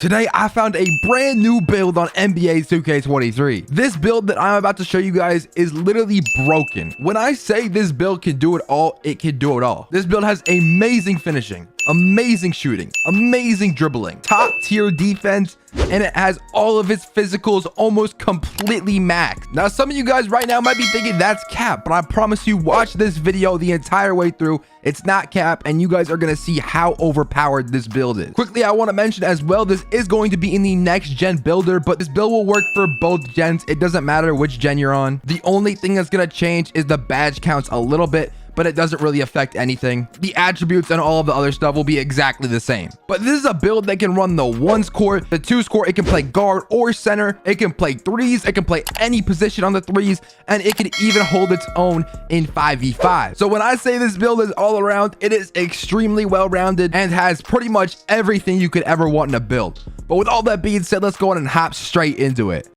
Today, I found a brand new build on NBA 2K23. This build that I'm about to show you guys is literally broken. When I say this build can do it all, it can do it all. This build has amazing finishing, amazing shooting, amazing dribbling, top tier defense, and it has all of its physicals almost completely maxed. Now, some of you guys right now might be thinking that's cap, but I promise you, watch this video the entire way through. It's not cap, and you guys are going to see how overpowered this build is. Quickly, I want to mention as well, this is going to be in the next gen builder, but this build will work for both gens. It doesn't matter which gen you're on. The only thing that's going to change is the badge counts a little bit, but it doesn't really affect anything. The attributes and all of the other stuff will be exactly the same. But this is a build that can run the 1s core, the 2s core. It can play guard or center. It can play 3s. It can play any position on the 3s, and it can even hold its own in 5v5. So when I say this build is all around, it is extremely well-rounded and has pretty much everything you could ever want in a build. But with all that being said, let's go on and hop straight into it.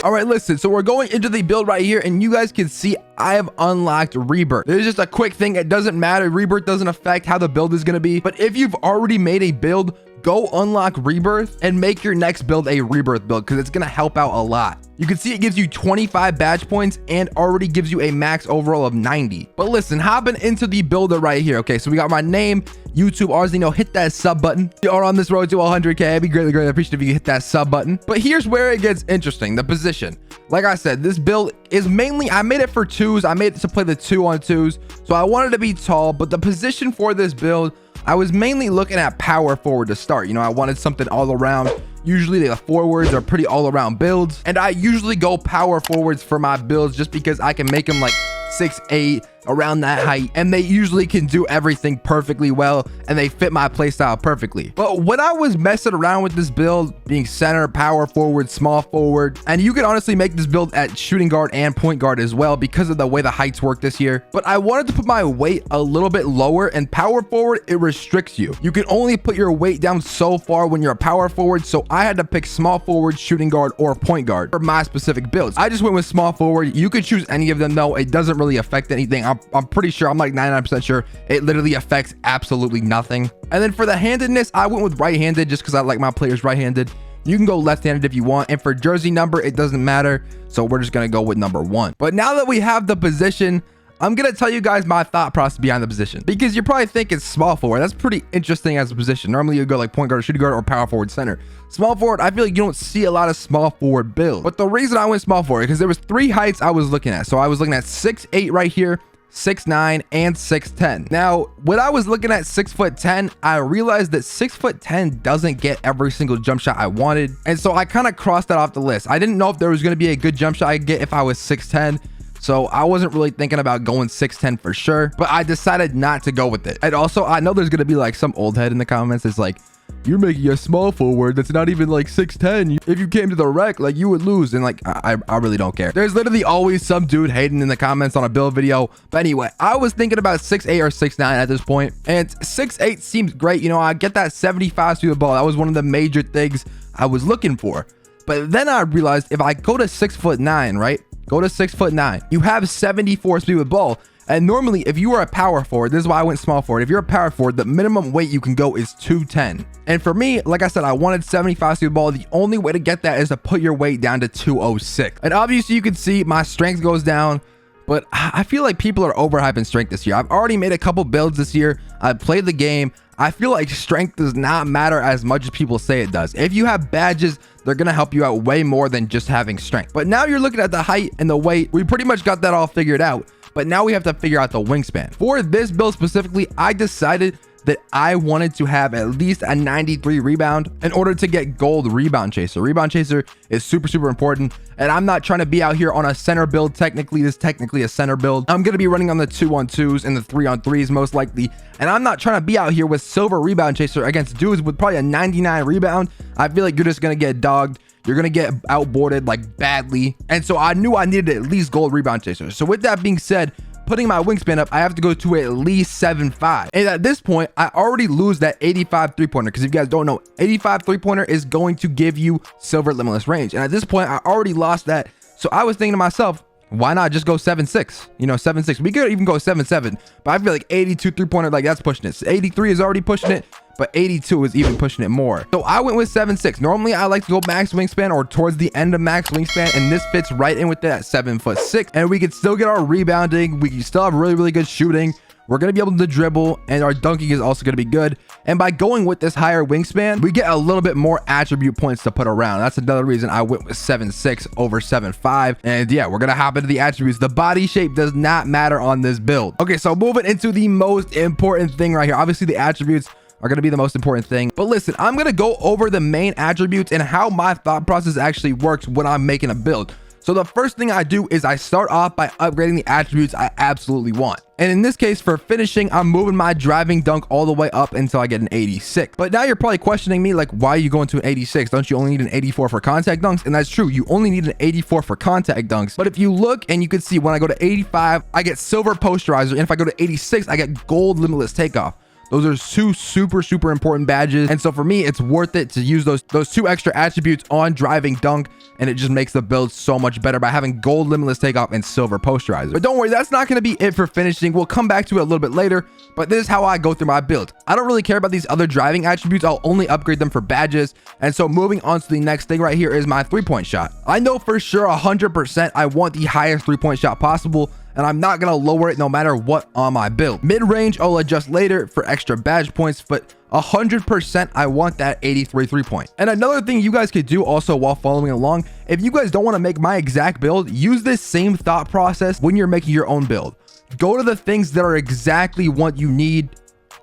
All right, listen, so we're going into the build right here, and you guys can see I have unlocked Rebirth. This is just a quick thing. It doesn't matter. Rebirth doesn't affect how the build is going to be. But if you've already made a build, go unlock Rebirth and make your next build a Rebirth build, because it's going to help out a lot. You can see it gives you 25 badge points and already gives you a max overall of 90. But listen, hopping into the builder right here. Okay, so we got my name, YouTube, Aurzyn. Hit that sub button. You are on this road to 100K. I'd be greatly appreciative if you hit that sub button. But here's where it gets interesting. The position. Like I said, this build is mainly, I made it for 2s. I made it to play the 2-on-2s. So I wanted to be tall, but the position for this build, I was mainly looking at power forward to start. You know, I wanted something all around. Usually the forwards are pretty all around builds, and I usually go power forwards for my builds just because I can make them like 6'8", around that height, and they usually can do everything perfectly well, and they fit my playstyle perfectly. But when I was messing around with this build, being center, power forward, small forward, and you can honestly make this build at shooting guard and point guard as well because of the way the heights work this year. But I wanted to put my weight a little bit lower, and power forward, it restricts you. You can only put your weight down so far when you're a power forward, so I had to pick small forward, shooting guard, or point guard for my specific builds. I just went with small forward. You could choose any of them though. It doesn't really affect anything. I'm pretty sure, I'm like 99% sure it literally affects absolutely nothing. And then for the handedness, I went with right-handed just because I like my players right-handed. You can go left-handed if you want, and for jersey number, it doesn't matter, so we're just gonna go with number 1. But now that we have the position, I'm gonna tell you guys my thought process behind the position, because you're probably thinking small forward. That's pretty interesting as a position. Normally you go like point guard, shooting guard, or power forward, center. Small forward, I feel like you don't see a lot of small forward builds. But the reason I went small forward, because there was 3 heights I was looking at. So I was looking at 6'8" right here, 6'9", and 6'10". Now, when I was looking at 6'10", I realized that 6'10" doesn't get every single jump shot I wanted, and so I kind of crossed that off the list. I didn't know if there was going to be a good jump shot I could get if I was 6'10", so I wasn't really thinking about going 6'10" for sure, but I decided not to go with it. And also, I know there's going to be like some old head in the comments that's like, you're making a small forward that's not even like 6'10". If you came to the rec, like, you would lose. And like, I really don't care. There's literally always some dude hating in the comments on a build video. But anyway, I was thinking about 6'8" or 6'9" at this point, and 6'8" seems great. You know, I get that 75 speed of the ball. That was one of the major things I was looking for. But then I realized if I go to 6'9", right? Go to 6'9", you have 74 speed with ball. And normally, if you are a power forward, this is why I went small forward. If you're a power forward, the minimum weight you can go is 210. And for me, like I said, I wanted 75 speed ball. The only way to get that is to put your weight down to 206. And obviously, you can see my strength goes down, but I feel like people are overhyping strength this year. I've already made a couple builds this year. I've played the game. I feel like strength does not matter as much as people say it does. If you have badges, they're going to help you out way more than just having strength. But now you're looking at the height and the weight. We pretty much got that all figured out. But now we have to figure out the wingspan. For this build specifically, I decided that I wanted to have at least a 93 rebound in order to get gold rebound chaser. Rebound chaser is super important, and I'm not trying to be out here on a center build. Technically, this is technically a center build. I'm going to be running on the 2-on-2s and the 3-on-3s most likely, and I'm not trying to be out here with silver rebound chaser against dudes with probably a 99 rebound. I feel like you're just going to get dogged. You're going to get outboarded like badly. And so I knew I needed at least gold rebound chaser. So with that being said, putting my wingspan up, I have to go to at least 7'5". And at this point, I already lose that 85 three-pointer, because if you guys don't know, 85 three-pointer is going to give you silver limitless range. And at this point, I already lost that. So I was thinking to myself, why not just go 7'6"? You know, 7'6". We could even go 7'7", but I feel like 82 three-pointer, like, that's pushing it. 83 is already pushing it, but 82 is even pushing it more. So I went with 7'6". Normally I like to go max wingspan or towards the end of max wingspan, and this fits right in with that 7'6", and we could still get our rebounding. We can still have really good shooting. We're going to be able to dribble, and our dunking is also going to be good. And by going with this higher wingspan, we get a little bit more attribute points to put around. That's another reason I went with 7'6" over 7'5". And yeah, we're going to hop into the attributes. The body shape does not matter on this build. Okay, so moving into the most important thing right here. Obviously, the attributes are going to be the most important thing. But listen, I'm going to go over the main attributes and how my thought process actually works when I'm making a build. So the first thing I do is I start off by upgrading the attributes I absolutely want. And in this case, for finishing, I'm moving my driving dunk all the way up until I get an 86. But now you're probably questioning me, like, why are you going to an 86? Don't you only need an 84 for contact dunks? And that's true. You only need an 84 for contact dunks. But if you look and you can see when I go to 85, I get silver posterizer. And if I go to 86, I get gold limitless takeoff. Those are two super important badges. And so for me, it's worth it to use those two extra attributes on driving dunk. And it just makes the build so much better by having gold limitless takeoff and silver posterizer. But don't worry, that's not going to be it for finishing. We'll come back to it a little bit later, but this is how I go through my build. I don't really care about these other driving attributes. I'll only upgrade them for badges. And so moving on to the next thing right here is my 3-point shot. I know for sure 100% I want the highest 3-point shot possible, and I'm not going to lower it no matter what on my build. Mid-range, I'll adjust later for extra badge points, but 100% I want that 83 3-point. And another thing you guys could do also while following along, if you guys don't want to make my exact build, use this same thought process when you're making your own build. Go to the things that are exactly what you need.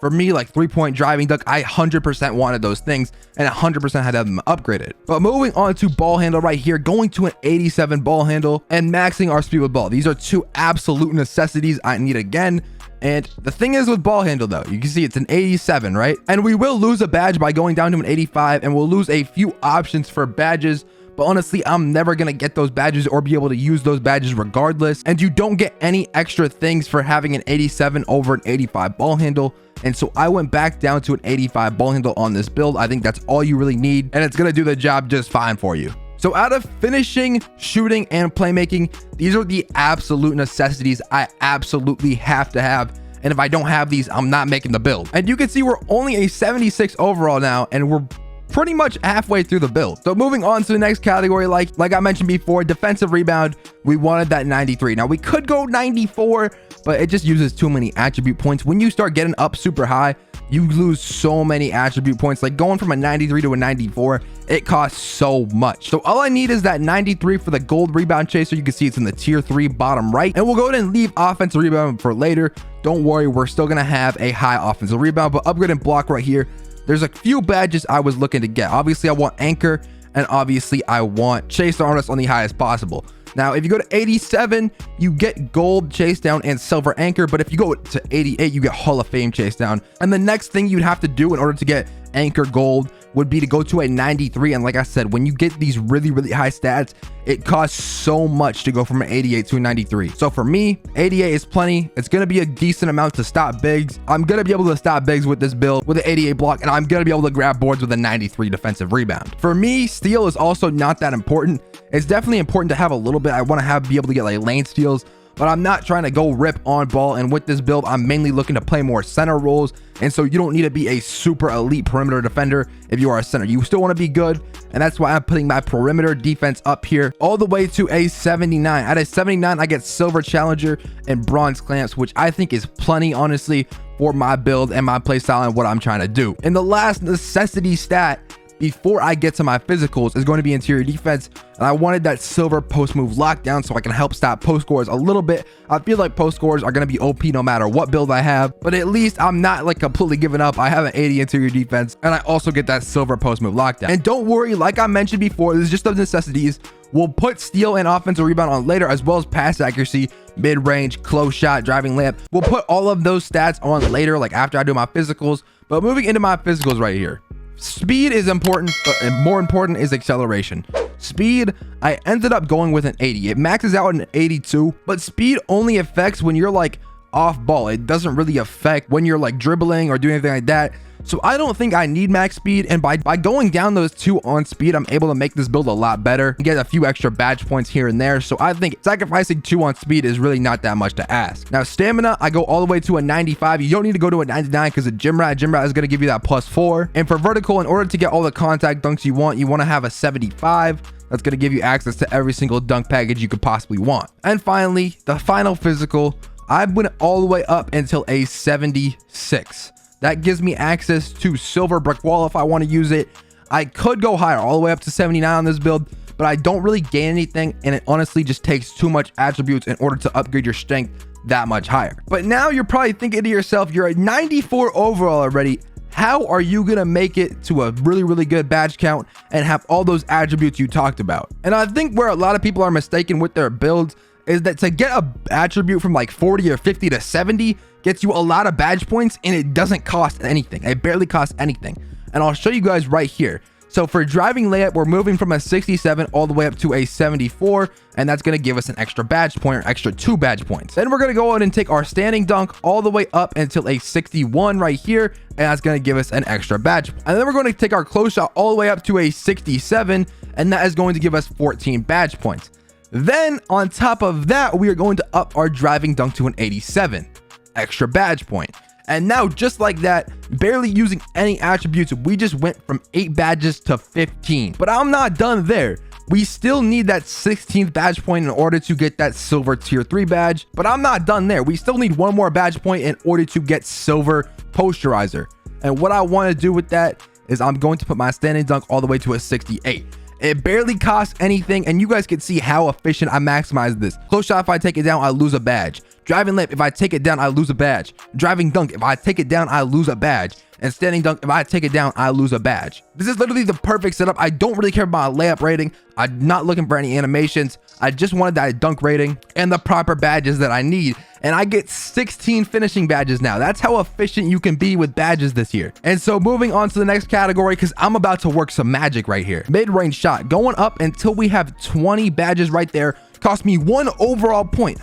For me, like 3-point driving dunk, I 100% wanted those things and 100% had to have them upgraded. But moving on to ball handle right here, going to an 87 ball handle and maxing our speed with ball. These are two absolute necessities I need again. And the thing is with ball handle though, you can see it's an 87, right? And we will lose a badge by going down to an 85, and we'll lose a few options for badges. But honestly, I'm never going to get those badges or be able to use those badges regardless. And you don't get any extra things for having an 87 over an 85 ball handle. And so I went back down to an 85 ball handle on this build. I think that's all you really need, and it's going to do the job just fine for you. So out of finishing, shooting, and playmaking, these are the absolute necessities I absolutely have to have. And if I don't have these, I'm not making the build. And you can see we're only a 76 overall now, and we're pretty much halfway through the build. So moving on to the next category, like I mentioned before, defensive rebound, we wanted that 93. Now we could go 94, but it just uses too many attribute points. When you start getting up super high, you lose so many attribute points. Like going from a 93 to a 94, it costs so much. So all I need is that 93 for the gold rebound chaser. You can see it's in the tier 3 bottom right, and we'll go ahead and leave offensive rebound for later. Don't worry, we're still gonna have a high offensive rebound, but upgrade and block right here. There's a few badges I was looking to get. Obviously I want anchor, and obviously I want chase down on the highest possible. Now, if you go to 87, you get gold chase down and silver anchor. But if you go to 88, you get Hall of Fame chase down. And the next thing you'd have to do in order to get anchor gold would be to go to a 93. And like I said, when you get these really high stats, it costs so much to go from an 88 to a 93. So for me, 88 is plenty. It's going to be a decent amount to stop bigs. I'm going to be able to stop bigs with this build with an 88 block, and I'm going to be able to grab boards with a 93 defensive rebound. For me, steal is also not that important. It's definitely important to have a little bit. I want to be able to get like lane steals, but I'm not trying to go rip on ball. And with this build, I'm mainly looking to play more center roles. And so you don't need to be a super elite perimeter defender if you are a center. You still want to be good. And that's why I'm putting my perimeter defense up here all the way to a 79. At a 79, I get silver challenger and bronze clamps, which I think is plenty, honestly, for my build and my play style and what I'm trying to do. And the last necessity stat before I get to my physicals is going to be interior defense, and I wanted that silver post move lockdown so I can help stop post scores a little bit. I feel like post scores are going to be OP no matter what build I have, but at least I'm not like completely giving up. I have an 80 interior defense, and I also get that silver post move lockdown. And don't worry, like I mentioned before, this is just the necessities. We'll put steal and offensive rebound on later, as well as pass accuracy, mid-range, close shot, driving layup. We'll put all of those stats on later, like after I do my physicals. But moving into my physicals right here, speed is important, but more important is acceleration. Speed, I ended up going with an 80. It maxes out at an 82, but speed only affects when you're like off ball. It doesn't really affect when you're like dribbling or doing anything like that. So I don't think I need max speed, and by going down those 2 on speed, I'm able to make this build a lot better and get a few extra badge points here and there. So I think sacrificing 2 on speed is really not that much to ask. Now stamina, I go all the way to a 95. You don't need to go to a 99 because a gym rat is going to give you that +4. And for vertical, in order to get all the contact dunks you want to have a 75. That's going to give you access to every single dunk package you could possibly want. And finally, the final physical, I went all the way up until a 76. That gives me access to silver brick wall if I want to use it. I could go higher, all the way up to 79 on this build, but I don't really gain anything, and it honestly just takes too much attributes in order to upgrade your strength that much higher. But now you're probably thinking to yourself, you're at 94 overall already. How are you gonna make it to a really good badge count and have all those attributes you talked about? And I think where a lot of people are mistaken with their builds is that to get a attribute from like 40 or 50 to 70 gets you a lot of badge points, and it doesn't cost anything. It barely costs anything. And I'll show you guys right here. So for driving layup, we're moving from a 67 all the way up to a 74, and that's going to give us an extra badge point, or extra 2 badge points. Then we're going to go ahead and take our standing dunk all the way up until a 61 right here, and that's going to give us an extra badge point. And then we're going to take our close shot all the way up to a 67, and that is going to give us 14 badge points. Then on top of that, we are going to up our driving dunk to an 87, extra badge point. And now, just like that, barely using any attributes, we just went from 8 badges to 15. But I'm not done there. We still need that 16th badge point in order to get that silver tier 3 badge. But I'm not done there. We still need 1 more badge point in order to get silver posterizer. And what I want to do with that is I'm going to put my standing dunk all the way to a 68. It barely costs anything, and you guys can see how efficient I maximize this. Close shot, if I take it down, I lose a badge. Driving layup, if I take it down, I lose a badge. Driving dunk, if I take it down, I lose a badge. And standing dunk, if I take it down, I lose a badge. This is literally the perfect setup. I don't really care about my layup rating. I'm not looking for any animations. I just wanted that dunk rating and the proper badges that I need. And I get 16 finishing badges now. That's how efficient you can be with badges this year. And so moving on to the next category, because I'm about to work some magic right here. Mid-range shot, going up until we have 20 badges right there. Cost me 1 overall point,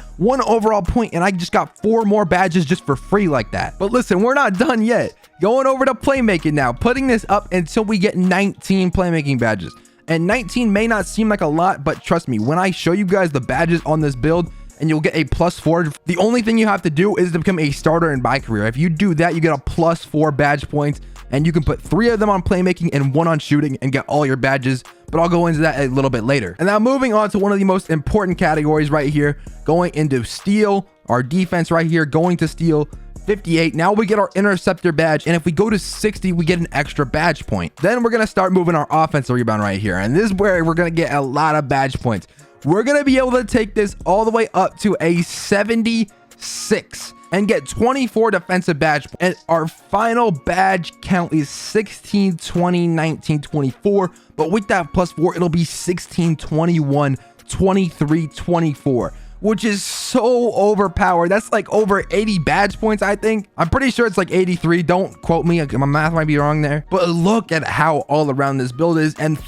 and I just got 4 more badges just for free like that. But listen, we're not done yet. Going over to playmaking now, putting this up until we get 19 playmaking badges. And 19 may not seem like a lot, but trust me, when I show you guys the badges on this build, and you'll get a +4. The only thing you have to do is to become a starter in my career. If you do that, you get a +4 badge points, and you can put 3 of them on playmaking and 1 on shooting and get all your badges. But I'll go into that a little bit later. And now moving on to one of the most important categories right here, going into steal, our defense right here, going to steal. 58. Now we get our interceptor badge, and if we go to 60, we get an extra badge point. Then we're going to start moving our offensive rebound right here, and this is where we're going to get a lot of badge points. We're going to be able to take this all the way up to a 76 and get 24 defensive badge points. And our final badge count is 16, 20, 19, 24, but with that +4, it'll be 16, 21, 23, 24. Which is so overpowered. That's like over 80 badge points, I think. I'm pretty sure it's like 83. Don't quote me. My math might be wrong there. But look at how all around this build is. And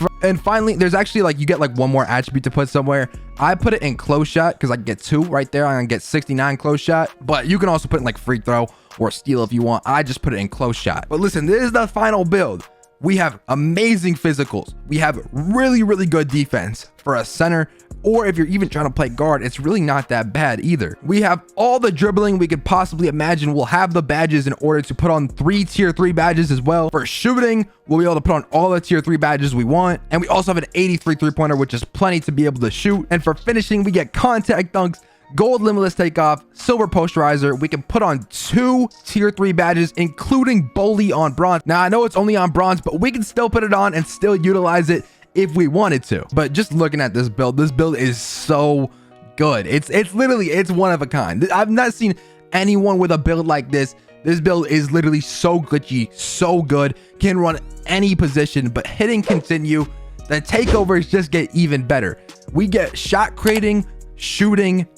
finally, there's actually like, you get like 1 more attribute to put somewhere. I put it in close shot because I get 2 right there. I'm gonna get 69 close shot. But you can also put it in like free throw or steal if you want. I just put it in close shot. But listen, this is the final build. We have amazing physicals. We have really good defense for a center. Or if you're even trying to play guard, it's really not that bad either. We have all the dribbling we could possibly imagine. We'll have the badges in order to put on 3 tier 3 badges as well. For shooting, we'll be able to put on all the tier 3 badges we want. And we also have an 83 3-pointer, which is plenty to be able to shoot. And for finishing, we get contact dunks, gold limitless takeoff, silver posterizer. We can put on 2 tier 3 badges, including bully on bronze. Now, I know it's only on bronze, but we can still put it on and still utilize it if we wanted to. This build is so good. It's literally, it's one of a kind. I've not seen anyone with a build like this. This build is literally so glitchy, so good, can run any position, but hitting continue, the takeovers just get even better. We get shot creating, shooting,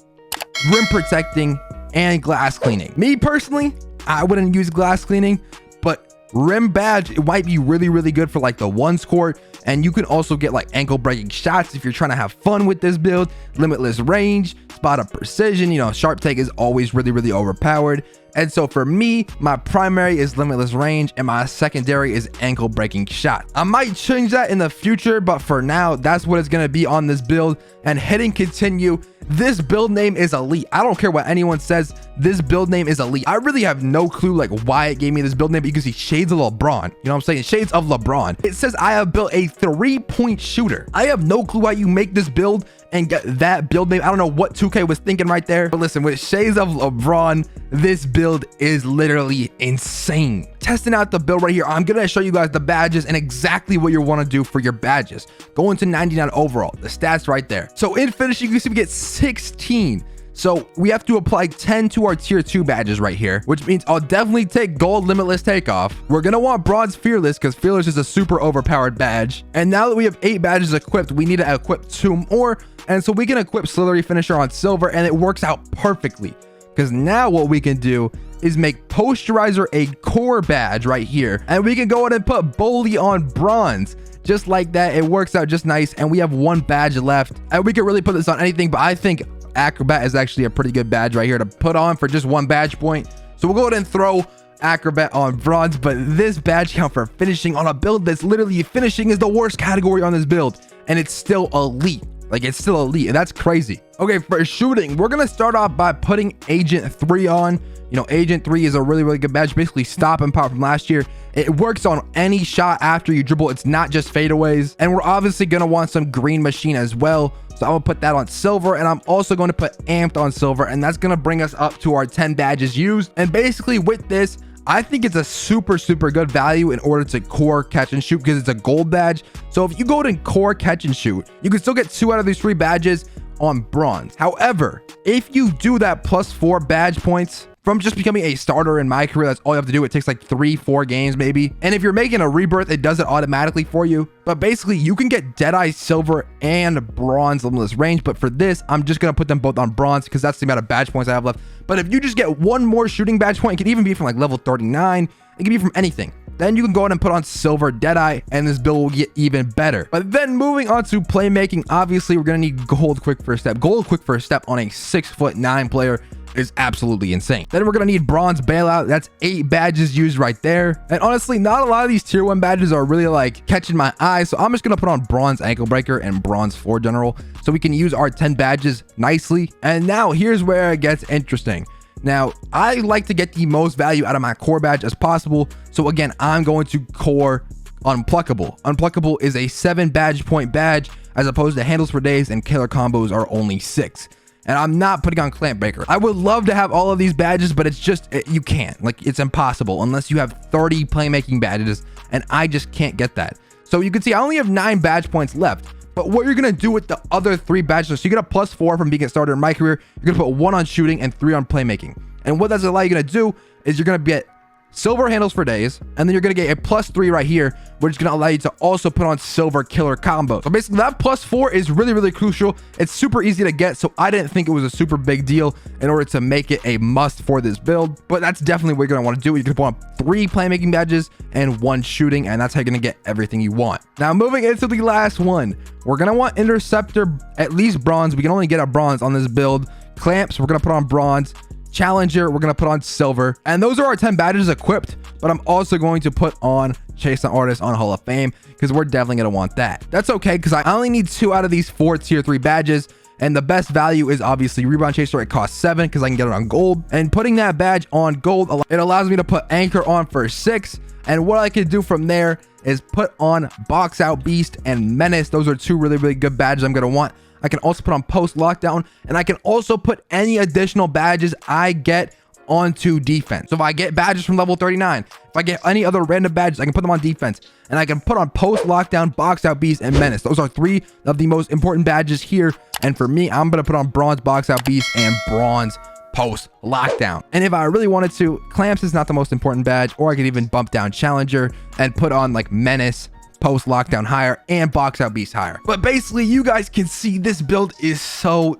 rim protecting, and glass cleaning. Me personally, I wouldn't use glass cleaning, but rim badge, it might be really good for like the 1s court. And you can also get like ankle breaking shots if you're trying to have fun with this build, limitless range, spot of precision. You know, sharp take is always really overpowered. And so for me, my primary is limitless range and my secondary is ankle breaking shot. I might change that in the future, but for now, that's what it's going to be on this build. And hitting continue, this build name is elite. I don't care what anyone says, this build name is elite. I really have no clue like why it gave me this build name, because he shades of LeBron. You know what I'm saying? Shades of LeBron. It says I have built a 3-point shooter. I have no clue why you make this build and get that build name. I don't know what 2K was thinking right there, but listen, with shades of LeBron, this build is literally insane. Testing out the build right here, I'm gonna show you guys the badges and exactly what you want to do for your badges. Going to 99 overall, the stats right there. So in finishing, you can see we get 16. So we have to apply 10 to our tier 2 badges right here, which means I'll definitely take gold limitless takeoff. We're gonna want bronze fearless because fearless is a super overpowered badge. And now that we have 8 badges equipped, we need to equip 2 more. And so we can equip slithery finisher on silver, and it works out perfectly because now what we can do is make posterizer a core badge right here, and we can go ahead and put bully on bronze. Just like that, it works out just nice. And we have 1 badge left, and we could really put this on anything, but I think acrobat is actually a pretty good badge right here to put on for just 1 badge point. So we'll go ahead and throw acrobat on bronze, but this badge count for finishing on a build that's literally finishing is the worst category on this build, and it's still elite. Like, it's still elite, and that's crazy. Okay, for shooting, we're gonna start off by putting Agent 3 on. You know, Agent 3 is a really good badge, basically stop and pop from last year. It works on any shot after you dribble. It's not just fadeaways. And we're obviously gonna want some green machine as well. So I'm gonna put that on silver, and I'm also going to put amped on silver, and that's gonna bring us up to our 10 badges used. And basically with this, I think it's a super good value in order to core catch and shoot because it's a gold badge. So if you go to core catch and shoot, you can still get 2 out of these 3 badges on bronze. However, if you do that +4 badge points from just becoming a starter in my career, that's all you have to do. It takes like 3-4 games maybe. And if you're making a rebirth, it does it automatically for you. But basically you can get Deadeye silver and bronze limitless range. But for this, I'm just gonna put them both on bronze because that's the amount of badge points I have left. But if you just get 1 more shooting badge point, it could even be from like level 39. It could be from anything. Then you can go ahead and put on silver Deadeye, and this build will get even better. But then moving on to playmaking, obviously we're gonna need gold quick first step. Gold quick first step on a 6'9" player is absolutely insane. Then we're gonna need bronze bailout. That's 8 badges used right there. And honestly, not a lot of these tier 1 badges are really like catching my eye, so I'm just gonna put on bronze ankle breaker and bronze floor general so we can use our 10 badges nicely. And now here's where it gets interesting. Now, I like to get the most value out of my core badge as possible. So again, I'm going to core Unpluckable. Unpluckable is a 7 badge point badge as opposed to handles for days, and killer combos are only 6. And I'm not putting on clamp breaker. I would love to have all of these badges, but it's just, you can't. Like, it's impossible unless you have 30 playmaking badges, and I just can't get that. So you can see I only have 9 badge points left. But what you're gonna do with the other 3 badges, so you get a +4 from being a starter in my career, you're gonna put 1 on shooting and 3 on playmaking. And what that's allow you gonna do is you're gonna get silver handles for days, and then you're gonna get a +3 right here, which is gonna allow you to also put on silver killer combo. So basically that +4 is really crucial. It's super easy to get, so I didn't think it was a super big deal in order to make it a must for this build. But that's definitely what you're gonna want to do. You're gonna put on 3 playmaking badges and 1 shooting, and that's how you're gonna get everything you want. Now moving into the last one, we're gonna want interceptor at least bronze. We can only get a bronze on this build. Clamps, we're gonna put on bronze. Challenger, we're gonna put on silver, and those are our 10 badges equipped. But I'm also going to put on chase an artist on Hall of Fame because we're definitely gonna want that. That's okay because I only need 2 out of these 4 tier 3 badges, and the best value is obviously rebound chaser. It costs 7 because I can get it on gold, and putting that badge on gold, it allows me to put anchor on for 6. And what I can do from there is put on box out beast and menace. Those are 2 really good badges I'm gonna want. I can also put on post lockdown, and I can also put any additional badges I get onto defense. So if I get badges from level 39, if I get any other random badges, I can put them on defense, and I can put on post lockdown, box out beast, and menace. Those are 3 of the most important badges here. And for me, I'm gonna put on bronze box out beast and bronze post lockdown. And if I really wanted to, clamps is not the most important badge, or I could even bump down challenger and put on like menace, post lockdown higher, and box out beast higher. But basically, you guys can see this build is so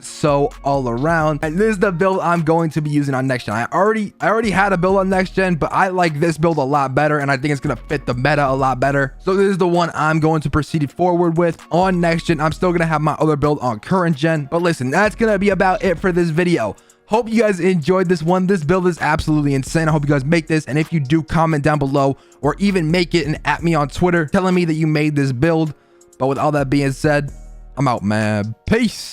all around, and this is the build I'm going to be using on next gen. I already had a build on next gen, but I like this build a lot better, and I think it's gonna fit the meta a lot better. So this is the one I'm going to proceed forward with on next gen. I'm still gonna have my other build on current gen, but listen, that's gonna be about it for this video. Hope you guys enjoyed this one. This build is absolutely insane. I hope you guys make this, and if you do, comment down below or even make it and at me on Twitter telling me that you made this build. But with all that being said, I'm out, man. Peace.